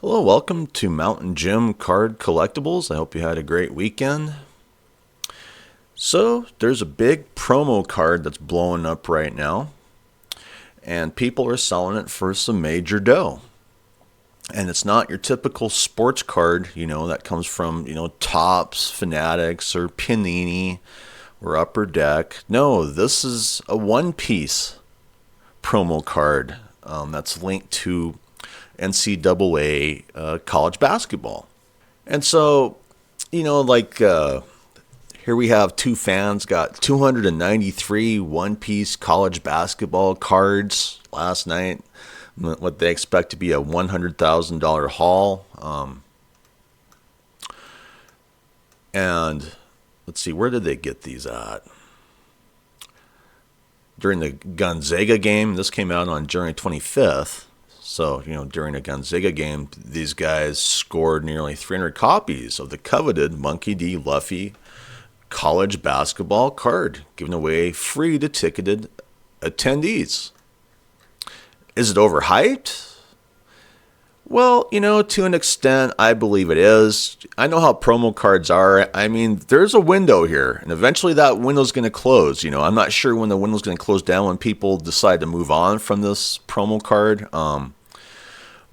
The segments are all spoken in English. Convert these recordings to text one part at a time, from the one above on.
Hello, welcome to Mountain Gym Card Collectibles. I hope you had a great weekend. So, there's a big promo card that's blowing up right now, and people are selling it for some major dough. And it's not your typical sports card, that comes from, Topps, Fanatics, or Panini, or Upper Deck. No, this is a one-piece promo card that's linked to NCAA college basketball. And so, here we have two fans got 293 one-piece college basketball cards last night. What they expect to be a $100,000 haul. And let's see, where did they get these at? During the Gonzaga game, this came out on January 25th. So, during a Gonzaga game, these guys scored nearly 300 copies of the coveted Monkey D. Luffy college basketball card, given away free to ticketed attendees. Is it overhyped? Well, to an extent, I believe it is. I know how promo cards are. I mean, there's a window here, and eventually that window's going to close. I'm not sure when the window's going to close down when people decide to move on from this promo card.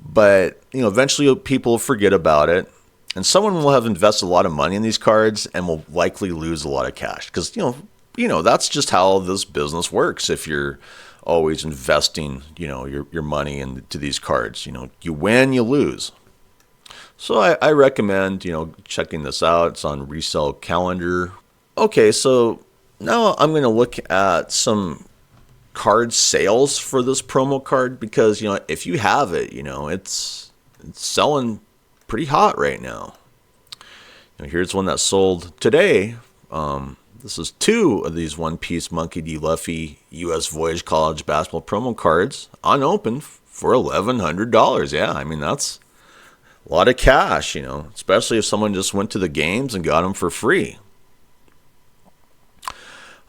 But, eventually people will forget about it. And someone will have invested a lot of money in these cards and will likely lose a lot of cash. Because, that's just how this business works. If you're always investing, your money into these cards, you win, you lose. So I recommend, checking this out. It's on Resale Calendar. Okay, so now I'm going to look at some card sales for this promo card because, if you have it, it's selling pretty hot right now. Here's one that sold today. This is two of these one-piece Monkey D. Luffy U.S. Voyage College basketball promo cards unopened for $1,100. Yeah, I mean, that's a lot of cash, especially if someone just went to the games and got them for free.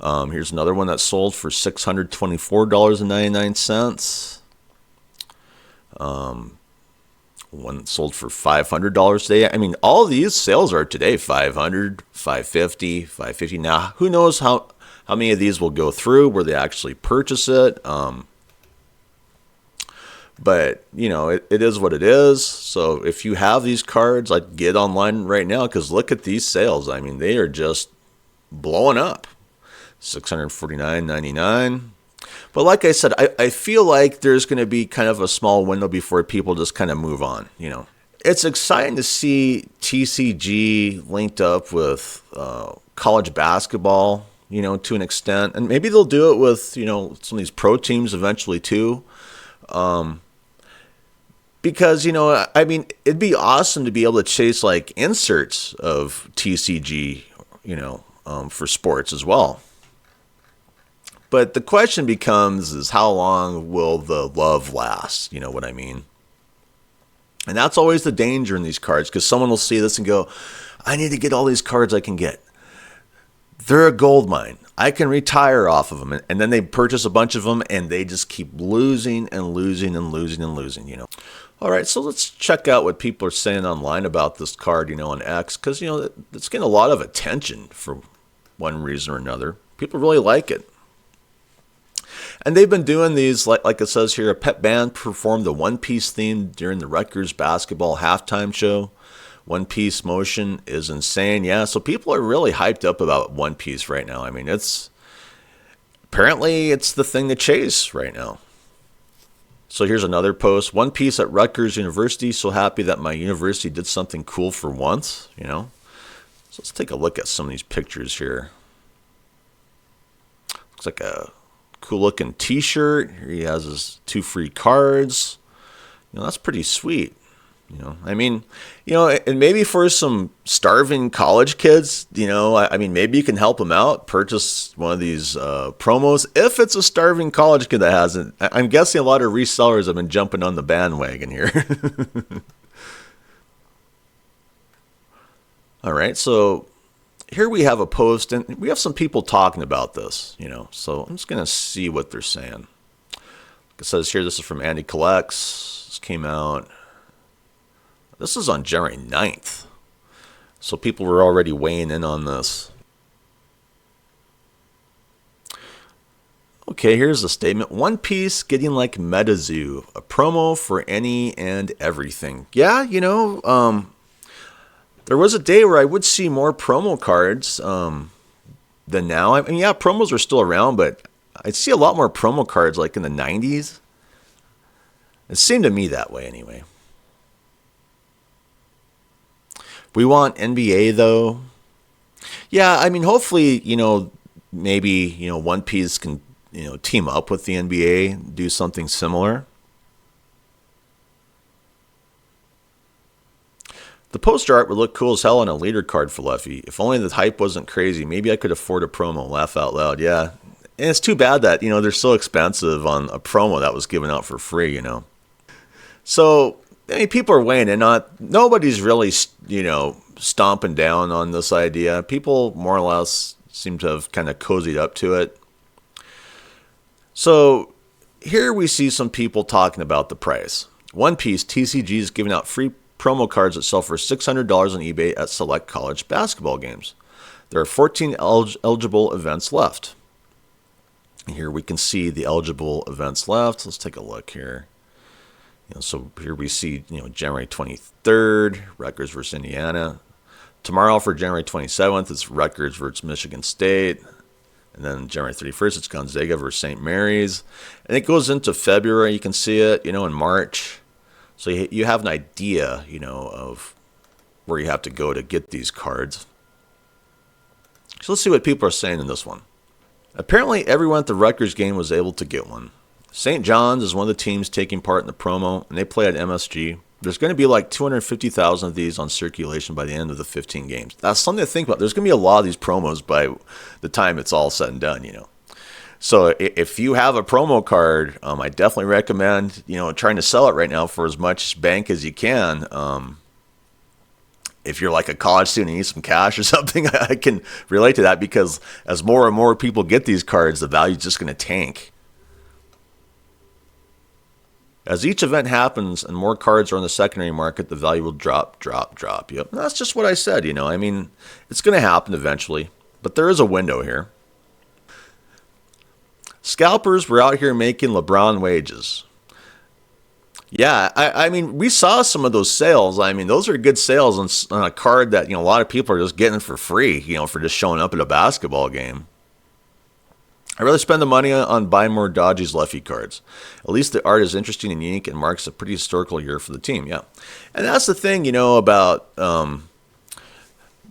Here's another one that sold for $624.99. One sold for $500 today. I mean, all these sales are today $500, $550, $550. Now, who knows how many of these will go through where they actually purchase it. But, it is what it is. So if you have these cards, like, get online right now because look at these sales. I mean, they are just blowing up. $649.99. But like I said, I feel like there's going to be kind of a small window before people just kind of move on, It's exciting to see TCG linked up with college basketball, to an extent. And maybe they'll do it with, some of these pro teams eventually too. Because, I mean, it'd be awesome to be able to chase like inserts of TCG, for sports as well. But the question becomes is how long will the love last? You know what I mean? And that's always the danger in these cards because someone will see this and go, I need to get all these cards I can get. They're a gold mine. I can retire off of them. And then they purchase a bunch of them and they just keep losing and losing and losing and losing, All right, so let's check out what people are saying online about this card, on X because, it's getting a lot of attention for one reason or another. People really like it. And they've been doing these, like it says here, a pep band performed the One Piece theme during the Rutgers basketball halftime show. One Piece motion is insane. Yeah, so people are really hyped up about One Piece right now. I mean, apparently it's the thing to chase right now. So here's another post. One Piece at Rutgers University. So happy that my university did something cool for once, So let's take a look at some of these pictures here. Looks like a cool looking t-shirt. Here he has his 2 free cards. That's pretty sweet. I mean, and maybe for some starving college kids, I mean, maybe you can help them out, purchase one of these promos. If it's a starving college kid that hasn't, I'm guessing a lot of resellers have been jumping on the bandwagon here. All right. So here we have a post, and we have some people talking about this, so I'm just going to see what they're saying. It says here, this is from Andy Collects. This came out This is on January 9th. So people were already weighing in on this. Okay, here's the statement. One Piece getting like MetaZoo, a promo for any and everything. Yeah, there was a day where I would see more promo cards than now. I mean, yeah, promos are still around, but I'd see a lot more promo cards like in the 90s. It seemed to me that way anyway. We want NBA though. Yeah, I mean, hopefully, maybe, One Piece can, team up with the NBA, do something similar. The poster art would look cool as hell on a leader card for Luffy. If only the hype wasn't crazy, maybe I could afford a promo. Laugh out loud. Yeah. And it's too bad that, they're so expensive on a promo that was given out for free, So, I mean, people are weighing in on it. Nobody's really, stomping down on this idea. People more or less seem to have kind of cozied up to it. So, here we see some people talking about the price. One Piece, TCG is giving out free promo cards that sell for $600 on eBay at select college basketball games. There are 14 eligible events left. Here we can see the eligible events left. Let's take a look here. So here we see, January 23rd, Rutgers versus Indiana. Tomorrow for January 27th, it's Rutgers versus Michigan State. And then January 31st, it's Gonzaga versus St. Mary's. And it goes into February. You can see it, in March. So you have an idea, of where you have to go to get these cards. So let's see what people are saying in this one. Apparently, everyone at the Rutgers game was able to get one. St. John's is one of the teams taking part in the promo, and they play at MSG. There's going to be like 250,000 of these on circulation by the end of the 15 games. That's something to think about. There's going to be a lot of these promos by the time it's all said and done, So if you have a promo card, I definitely recommend, trying to sell it right now for as much bank as you can. If you're like a college student and need some cash or something, I can relate to that because as more and more people get these cards, the value's just going to tank. As each event happens and more cards are on the secondary market, the value will drop. Yep, and that's just what I said, I mean, it's going to happen eventually, but there is a window here. Scalpers were out here making LeBron wages. Yeah, I mean, we saw some of those sales. I mean, those are good sales on a card that, a lot of people are just getting for free, for just showing up at a basketball game. I'd rather spend the money on buying more Dodgy's Luffy cards. At least the art is interesting and unique and marks a pretty historical year for the team, yeah. And that's the thing, about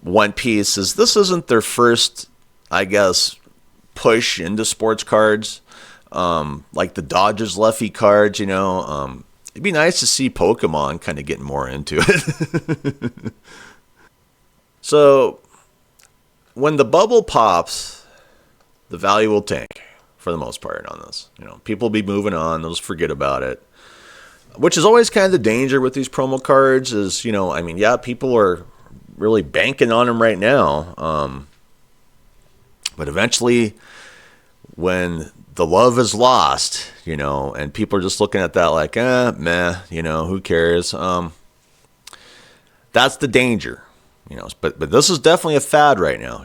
One Piece is this isn't their first, I guess, push into sports cards, like the Dodgers Luffy cards, it'd be nice to see Pokemon kind of getting more into it. So, when the bubble pops, the value will tank for the most part on this. People will be moving on, they'll just forget about it. Which is always kind of the danger with these promo cards is, I mean, yeah, people are really banking on them right now. But eventually, when the love is lost, and people are just looking at that like, meh, who cares? That's the danger, But this is definitely a fad right now,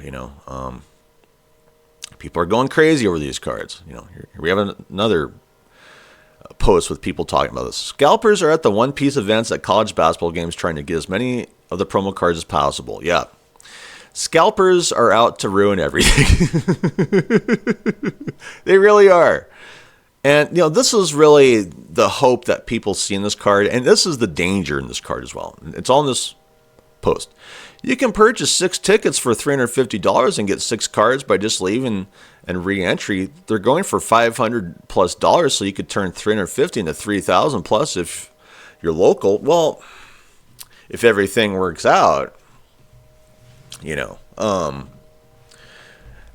People are going crazy over these cards. Here we have another post with people talking about this. Scalpers are at the One Piece events at college basketball games trying to get as many of the promo cards as possible. Yeah. Scalpers are out to ruin everything. They really are. And, this is really the hope that people see in this card. And this is the danger in this card as well. It's all in this post. You can purchase 6 tickets for $350 and get 6 cards by just leaving and re-entry. They're going for $500+, so you could turn $350 into $3,000+ if you're local. Well, if everything works out,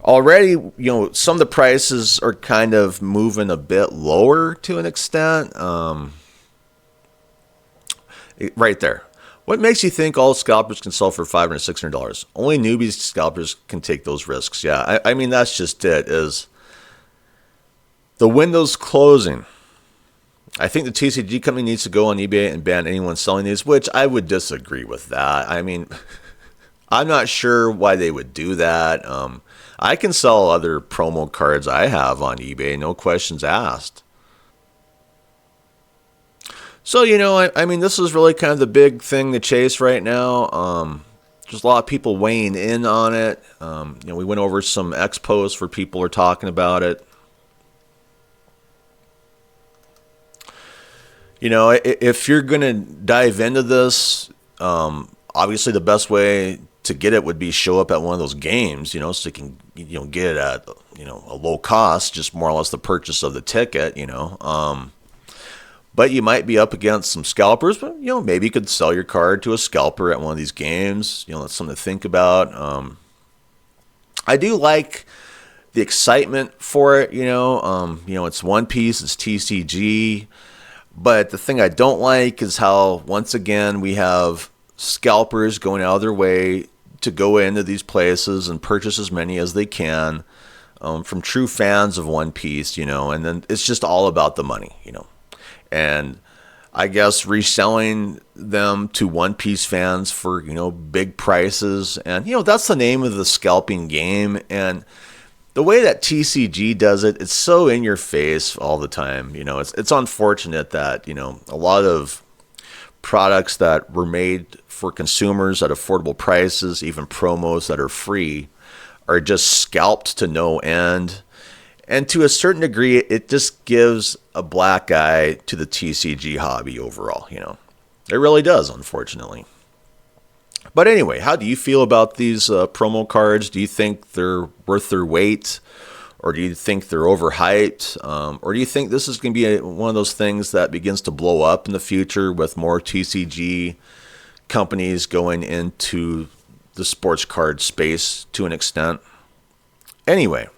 already, some of the prices are kind of moving a bit lower to an extent. Right there. What makes you think all scalpers can sell for $500, $600? Only newbies scalpers can take those risks. Yeah, I mean, that's just it, is the window's closing. I think the TCG company needs to go on eBay and ban anyone selling these, which I would disagree with that. I mean, I'm not sure why they would do that. I can sell other promo cards I have on eBay, no questions asked. So, I mean, this is really kind of the big thing to chase right now. There's a lot of people weighing in on it. We went over some expos where people are talking about it. If you're going to dive into this, obviously the best way to get it would be show up at one of those games, so you can, get it at, a low cost, just more or less the purchase of the ticket, But you might be up against some scalpers, but, maybe you could sell your card to a scalper at one of these games. That's something to think about. I do like the excitement for it, it's One Piece, it's TCG. But the thing I don't like is how, once again, we have scalpers going out of their way to go into these places and purchase as many as they can from true fans of One Piece, and then it's just all about the money, And I guess reselling them to One Piece fans for, big prices. And, that's the name of the scalping game. And the way that TCG does it, it's so in your face all the time. It's unfortunate that, a lot of products that were made for consumers at affordable prices, even promos that are free, are just scalped to no end. And to a certain degree, it just gives a black eye to the TCG hobby overall, It really does, unfortunately. But anyway, how do you feel about these promo cards? Do you think they're worth their weight? Or do you think they're overhyped? Or do you think this is going to be one of those things that begins to blow up in the future with more TCG companies going into the sports card space to an extent? Anyway,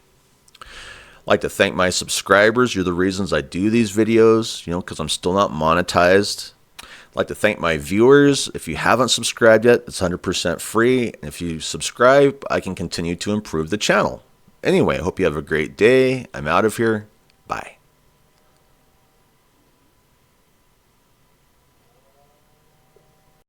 I'd like to thank my subscribers. You're the reasons I do these videos, because I'm still not monetized. I'd like to thank my viewers. If you haven't subscribed yet, it's 100% free. And if you subscribe, I can continue to improve the channel. Anyway, I hope you have a great day. I'm out of here. Bye.